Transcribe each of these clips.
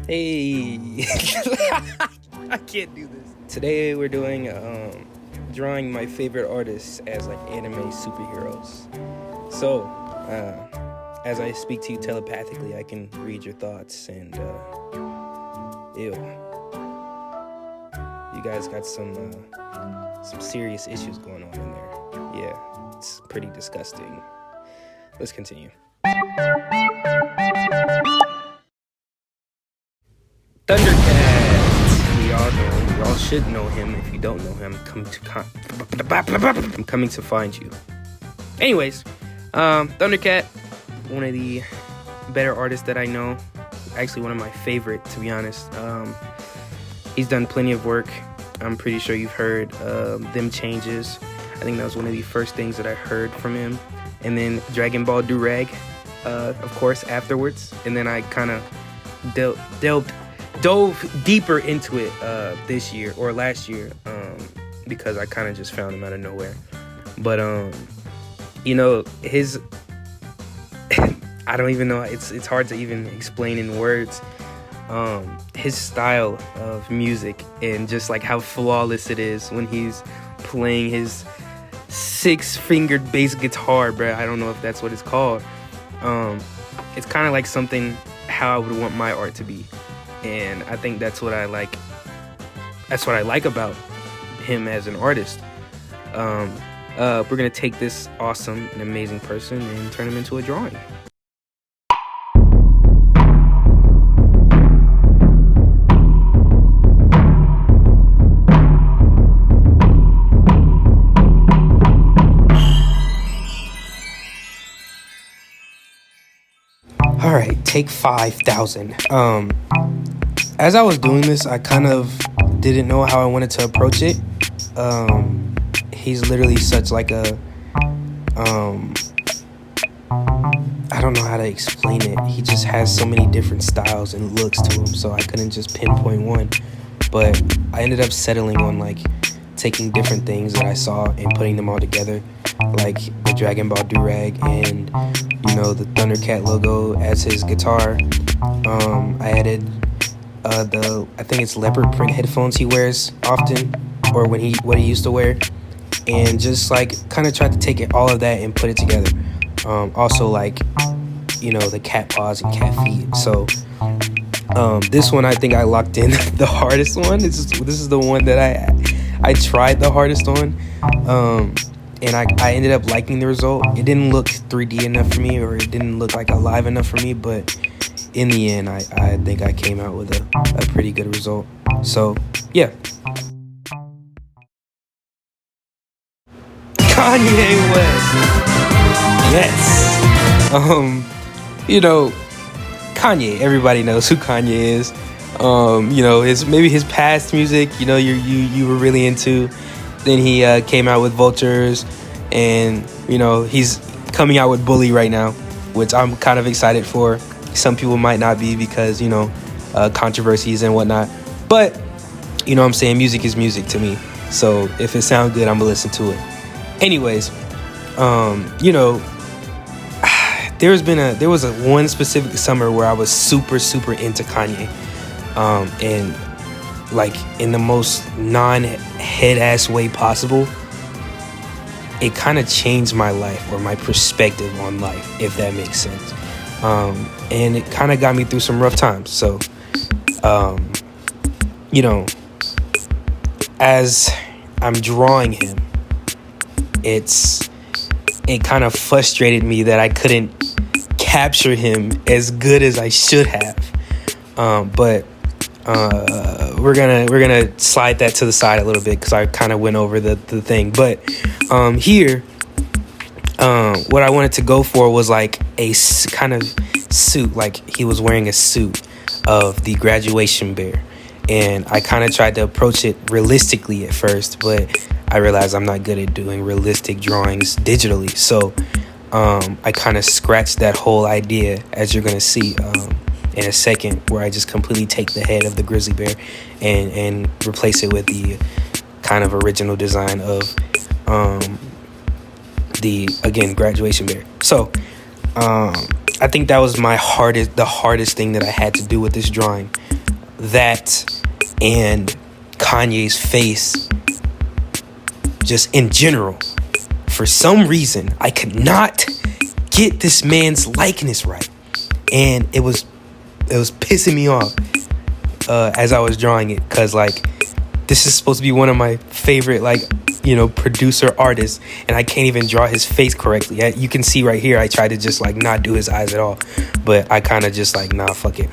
Hey, I can't do this. Today we're doing drawing my favorite artists as like anime superheroes. So, as I speak to you telepathically, I can read your thoughts and ew, you guys got some serious issues going on in there. Yeah, it's pretty disgusting. Let's continue. Thundercat. We all know him. We all should know him. If you don't know him, I'm coming to find you. Anyways, Thundercat, one of the better artists that I know. Actually, one of my favorite, to be honest. He's done plenty of work. I'm pretty sure you've heard Them Changes. I think that was one of the first things that I heard from him. And then Dragon Ball Durag, of course, afterwards. And then I kind of dove deeper into it this year or last year because I kind of just found him out of nowhere. But his I don't even know, it's hard to even explain in words. His style of music and just like how flawless it is when he's playing his 6-fingered bass guitar, bro. I don't know if that's what it's called. It's kind of like something how I would want my art to be. And I think that's what I like. That's what I like about him as an artist. We're gonna take this awesome and amazing person and turn him into a drawing. All right, take 5,000. As I was doing this, I kind of didn't know how I wanted to approach it. He's literally such like a, I don't know how to explain it. He just has so many different styles and looks to him, so I couldn't just pinpoint one. But I ended up settling on like taking different things that I saw and putting them all together, like the Dragon Ball Durag and the Thundercat logo as his guitar. I added I think it's leopard print headphones he wears often, or what he used to wear, and just like kind of tried to take all of that and put it together. Also like the cat paws and cat feet. So this one I think I locked in the hardest one. This is the one that I tried the hardest on. And I ended up liking the result. It didn't look 3D enough for me, or it didn't look like alive enough for me, but in the end, I think I came out with a pretty good result. So, yeah. Kanye West. Yes. Kanye, everybody knows who Kanye is. His past music, you were really into. Then he came out with Vultures, and he's coming out with Bully right now, which I'm kind of excited for. Some people might not be because controversies and whatnot, but I'm saying, music is music to me. So if it sounds good, I'm gonna listen to it. Anyways, there was a one specific summer where I was super into Kanye, and like in the most non-head ass way possible. It kind of changed my life, or my perspective on life, if that makes sense. And it kind of got me through some rough times. So, as I'm drawing him, it kind of frustrated me that I couldn't capture him as good as I should have. But we're gonna slide that to the side a little bit because I kind of went over the thing. But here, what I wanted to go for was like a kind of suit, like he was wearing a suit of the Graduation Bear, and I kind of tried to approach it realistically at first, but I realized I'm not good at doing realistic drawings digitally, so I kind of scratched that whole idea, as you're gonna see in a second, where I just completely take the head of the grizzly bear and replace it with the kind of original design of the Graduation Bear. So I think that was the hardest thing that I had to do with this drawing. That and Kanye's face, just in general. For some reason, I could not get this man's likeness right, and it was pissing me off as I was drawing it, because like this is supposed to be one of my favorite producer artists, and I can't even draw his face correctly. You can see right here I tried to just like not do his eyes at all, but I kind of just like, nah, fuck it.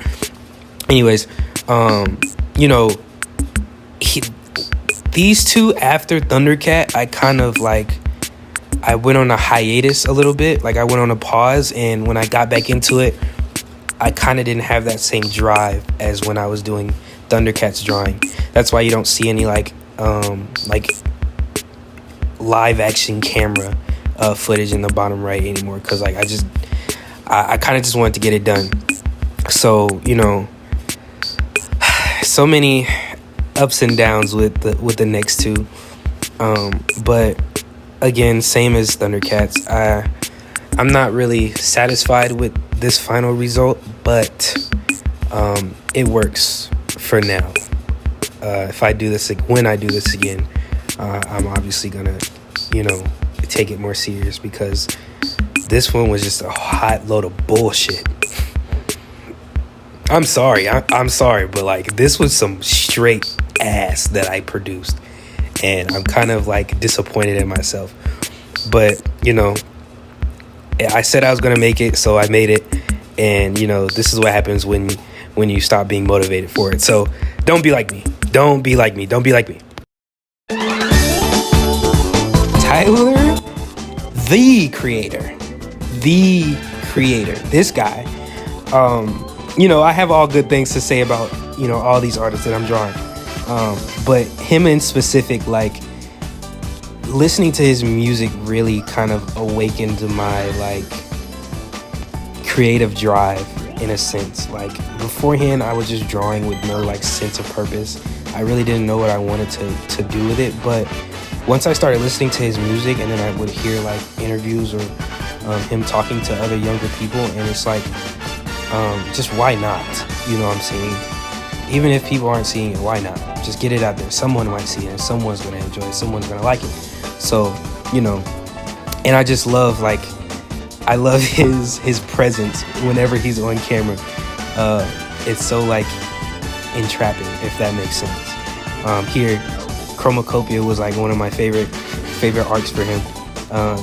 Anyways, these two after Thundercat, I went on a hiatus a little bit. Like I went on a pause, and when I got back into it, I kind of didn't have that same drive as when I was doing Thundercat's drawing. That's why you don't see any like live action camera footage in the bottom right anymore, because like I kind of just wanted to get it done. So so many ups and downs with the next two, but again, same as Thundercats, I'm not really satisfied with this final result, but it works for now. If I do this, when I do this again, I'm obviously gonna, take it more serious, because this one was just a hot load of bullshit. I'm sorry, I'm sorry, but like this was some straight ass that I produced, and I'm kind of like disappointed in myself. But I said I was gonna make it, so I made it, and this is what happens when you stop being motivated for it. So don't be like me. Don't be like me. Don't be like me. Tyler, the creator. This guy. I have all good things to say about all these artists that I'm drawing. But him in specific, like listening to his music really kind of awakened my like creative drive in a sense. Like beforehand, I was just drawing with no like sense of purpose. I really didn't know what I wanted to do with it. But once I started listening to his music, and then I would hear like interviews or him talking to other younger people, and it's like, just why not? You know what I'm saying? Even if people aren't seeing it, why not? Just get it out there. Someone might see it, and someone's gonna enjoy it, someone's gonna like it. So, and I just love I love his presence whenever he's on camera. It's so like entrapping, if that makes sense. Here, Chromacopia was like one of my favorite arcs for him,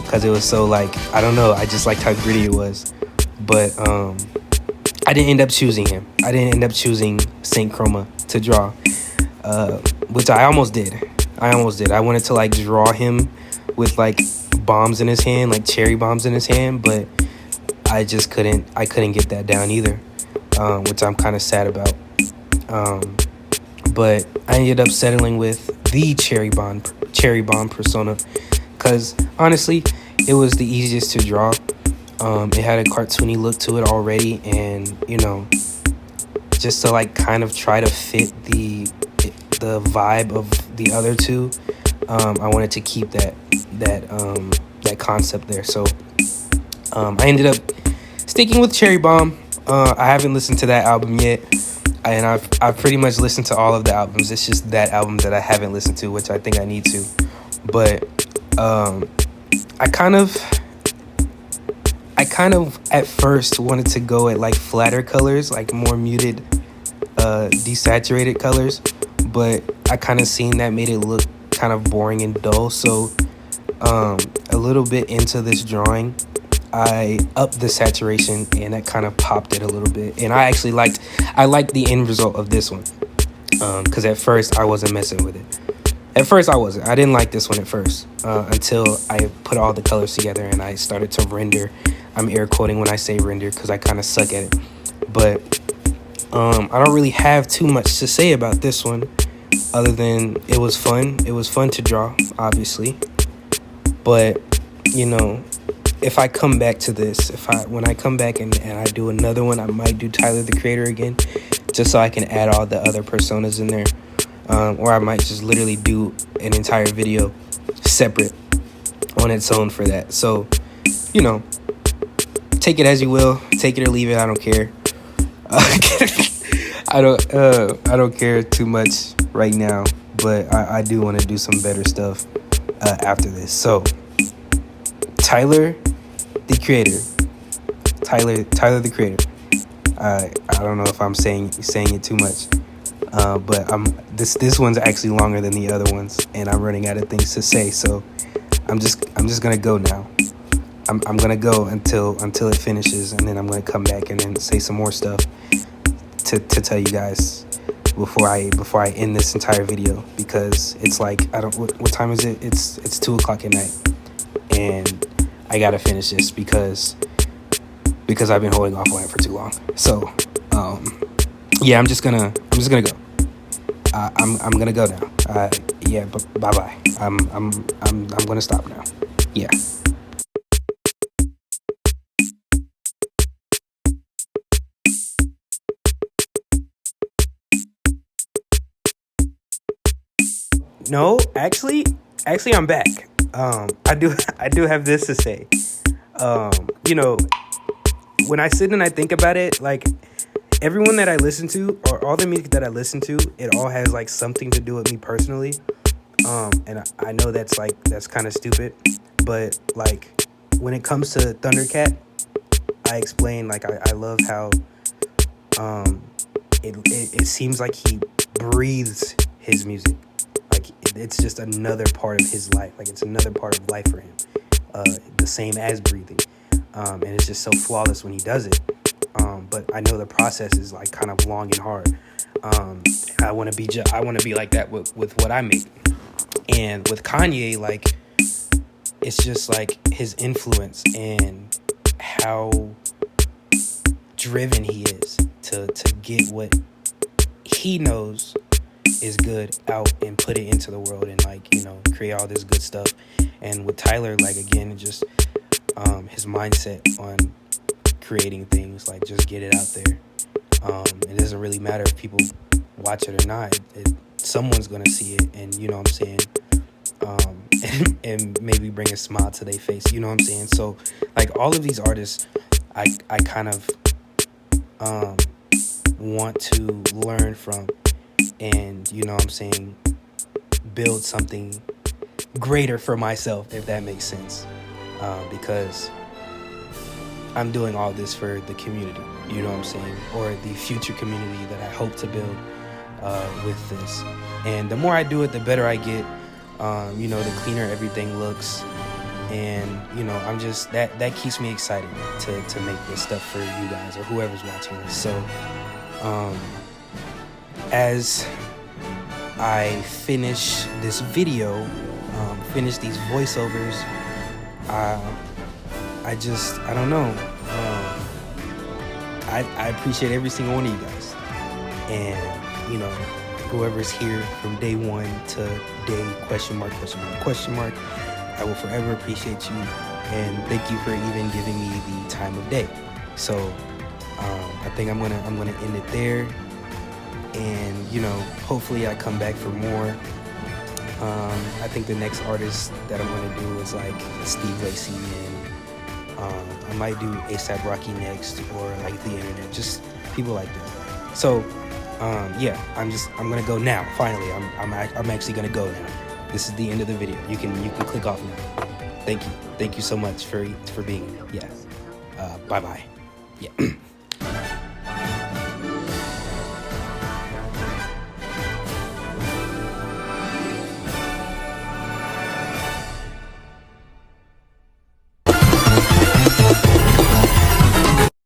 because it was so like, I don't know, I just liked how gritty it was. But I didn't end up choosing him. I didn't end up choosing Saint Chroma to draw, which I almost did. I wanted to like draw him with like bombs in his hand, like cherry bombs in his hand, but I just couldn't get that down either, which I'm kind of sad about. But I ended up settling with the cherry bomb persona, because honestly, it was the easiest to draw. It had a cartoony look to it already, and just to like kind of try to fit the vibe of the other two, I wanted to keep that concept there. So I ended up sticking with Cherry Bomb. I haven't listened to that album yet, and I've pretty much listened to all of the albums. It's just that album that I haven't listened to, which I think I need to. But I kind of at first wanted to go at like flatter colors, like more muted, desaturated colors, but I kind of seen that made it look kind of boring and dull. So a little bit into this drawing, I upped the saturation, and that kind of popped it a little bit. And I liked the end result of this one, because at first I wasn't messing with it. I didn't like this one at first, until I put all the colors together and I started to render. I'm air quoting when I say render, because I kind of suck at it. But I don't really have too much to say about this one, other than it was fun. It was fun to draw, obviously. But, if I come back to this, when I come back and I do another one, I might do Tyler, the Creator again, just so I can add all the other personas in there. Or I might just literally do an entire video separate on its own for that. So, take it as you will. Take it or leave it. I don't care. I don't care too much right now, but I do want to do some better stuff after this. So, Tyler, the Creator. Tyler, the Creator. I don't know if I'm saying it too much, but this one's actually longer than the other ones, and I'm running out of things to say. So, I'm just gonna go now. I'm gonna go until it finishes, and then I'm gonna come back and then say some more stuff to tell you guys before I end this entire video, because it's like what time is it? It's 2:00 at night, and I gotta finish this because I've been holding off on it for too long. So yeah, I'm just gonna go. I'm gonna go now. Yeah, bye bye. I'm gonna stop now. Yeah. No, actually, I'm back. I do have this to say. You know, when I sit and I think about it, like, everyone that I listen to, or all the music that I listen to, it all has like something to do with me personally. And I know that's kind of stupid, but like, when it comes to Thundercat, I explain, like, I love how it seems like he breathes his music. Like, it's just another part of his life. Like, it's another part of life for him. The same as breathing. And it's just so flawless when he does it. But I know the process is like kind of long and hard. I want to be like that with what I make. And with Kanye, like, it's just like his influence and how driven he is to get what he knows is good out and put it into the world, and, like, you know, create all this good stuff. And with Tyler, like, again, it just his mindset on creating things, like, just get it out there. It doesn't really matter if people watch it or not. Someone's gonna see it, and, you know what I'm saying, and maybe bring a smile to their face, you know what I'm saying. So, like, all of these artists, I kind of want to learn from, and, you know what I'm saying, build something greater for myself, if that makes sense, because I'm doing all this for the community, you know what I'm saying, or the future community that I hope to build with this. And the more I do it, the better I get. You know, the cleaner everything looks, and, you know, I'm just, that keeps me excited to make this stuff for you guys or whoever's watching this. So as I finish this video, finish these voiceovers, I don't know. I appreciate every single one of you guys, and, you know, whoever's here from day one to day question mark, I will forever appreciate you, and thank you for even giving me the time of day. So I think I'm gonna end it there, and, you know, hopefully I come back for more. I think the next artist that I'm gonna do is like Steve Lacy, and I might do A$AP Rocky next, or like The Internet, just people like that. So yeah, I'm gonna go now. Finally, I'm actually gonna go now. This is the end of the video. You can click off now. Thank you so much for being here. Yeah. Bye bye. Yeah.